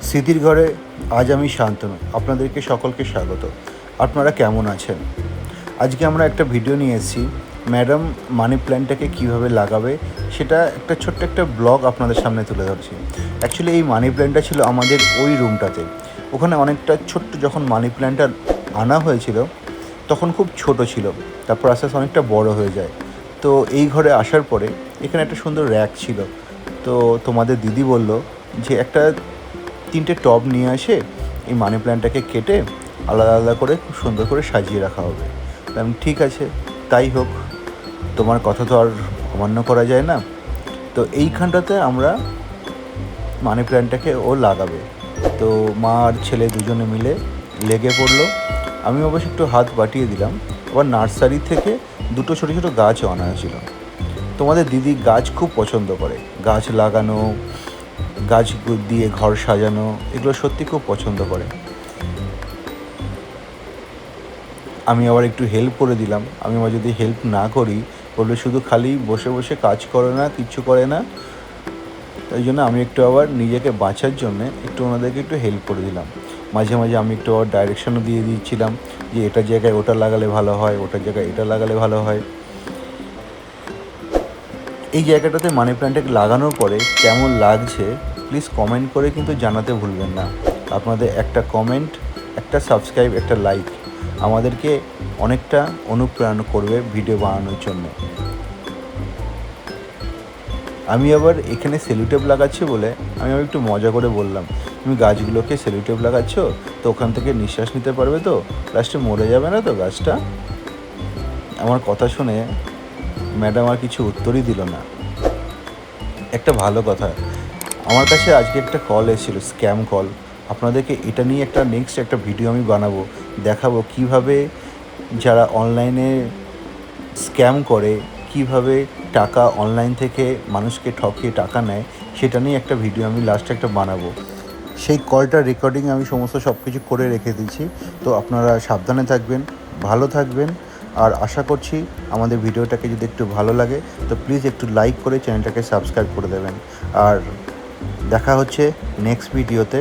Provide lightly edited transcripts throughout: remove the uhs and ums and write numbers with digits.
স্মৃতির ঘরে আজ আমি শান্তনু, আপনাদেরকে সকলকে স্বাগত। আপনারা কেমন আছেন? আজকে আমরা একটা ভিডিও নিয়ে এসেছি, ম্যাডাম মানি প্ল্যান্টটাকে কীভাবে লাগাবে সেটা একটা ছোট্ট একটা ব্লগ আপনাদের সামনে তুলে ধরছি। অ্যাকচুয়ালি এই মানি প্ল্যান্টটা ছিল আমাদের ওই রুমটাতে। ওখানে অনেকটা ছোট্ট, যখন মানি প্ল্যান্টটা আনা হয়েছিল তখন খুব ছোট ছিল, তারপর আস্তে আস্তে অনেকটা বড় হয়ে যায়। তো এই ঘরে আসার পরে এখানে একটা সুন্দর র্যাক ছিল। তো তোমাদের দিদি বলল যে একটা 3টে টব নিয়ে আসে, এই মানি প্ল্যান্টটাকে কেটে আলাদা আলাদা করে খুব সুন্দর করে সাজিয়ে রাখা হবে। আমি ঠিক আছে, তাই হোক, তোমার কথা তো আর অমান্য করা যায় না। তো এইখানটাতে আমরা মানি প্ল্যান্টটাকে ও লাগাবে। তো মা আর ছেলে দুজনে মিলে লেগে পড়লো। আমি অবশ্য একটু হাত বাটিয়ে দিলাম। আবার নার্সারি থেকে 2টো ছোটো ছোটো গাছও আনা হয়েছিল। তোমাদের দিদি গাছ খুব পছন্দ করে, গাছ লাগানো, গাছ দিয়ে ঘর সাজানো, এগুলো সত্যি খুব পছন্দ করে। আমি আবার একটু হেল্প করে দিলাম। আমি আবার যদি হেল্প না করি, বললে শুধু খালি বসে বসে কাজ করে না, কিচ্ছু করে না। তাই জন্য আমি একটু আবার নিজেকে বাঁচার জন্যে একটু ওনাদেরকে একটু হেল্প করে দিলাম। মাঝে মাঝে আমি একটু আবার ডাইরেকশনও দিয়ে দিচ্ছিলাম যে এটার জায়গায় ওটা লাগালে ভালো হয়, ওটার জায়গায় এটা লাগালে ভালো হয়। এই জায়গাটাতে মানি প্ল্যান্টটাকে লাগানোর পরে কেমন লাগছে প্লিজ কমেন্ট করে কিন্তু জানাতে ভুলবেন না। আপনাদের একটা কমেন্ট, একটা সাবস্ক্রাইব, একটা লাইক আমাদেরকে অনেকটা অনুপ্রেরণা করবে ভিডিও বানানোর জন্য। আমি আবার এখানে সেলুটেপ লাগাচ্ছি বলে আমি আবার একটু মজা করে বললাম, তুমি গাছগুলোকে সেলুটেপ লাগাচ্ছ তো ওখান থেকে নিঃশ্বাস নিতে পারবে তো, লাস্টে মরে যাবে না তো গাছটা? আমার কথা শুনে ম্যাডাম আর কিছু উত্তরই দিল না। একটা ভালো কথা, আমার কাছে আজকে একটা কল এসেছিল, স্ক্যাম কল। আপনাদেরকে এটা নিয়ে একটা নেক্সট একটা ভিডিও আমি বানাবো, দেখাবো কিভাবে যারা অনলাইনে স্ক্যাম করে, কিভাবে টাকা অনলাইন থেকে মানুষকে ঠকিয়ে টাকা নেয়, সেটা নিয়ে একটা ভিডিও আমি লাস্টে একটা বানাবো। সেই কলটার রেকর্ডিং আমি সমস্ত সব কিছু করে রেখে দিয়েছি। তো আপনারা সাবধানে থাকবেন, ভালো থাকবেন। আর আশা করছি আমাদের ভিডিওটাকে যদি একটু ভালো লাগে তো প্লিজ একটু লাইক করে চ্যানেলটাকে সাবস্ক্রাইব করে দেবেন। আর দেখা হচ্ছে নেক্সট ভিডিওতে।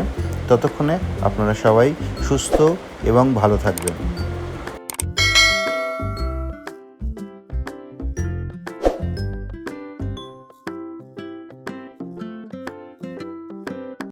ততক্ষণে আপনারা সবাই সুস্থ এবং ভালো থাকবেন।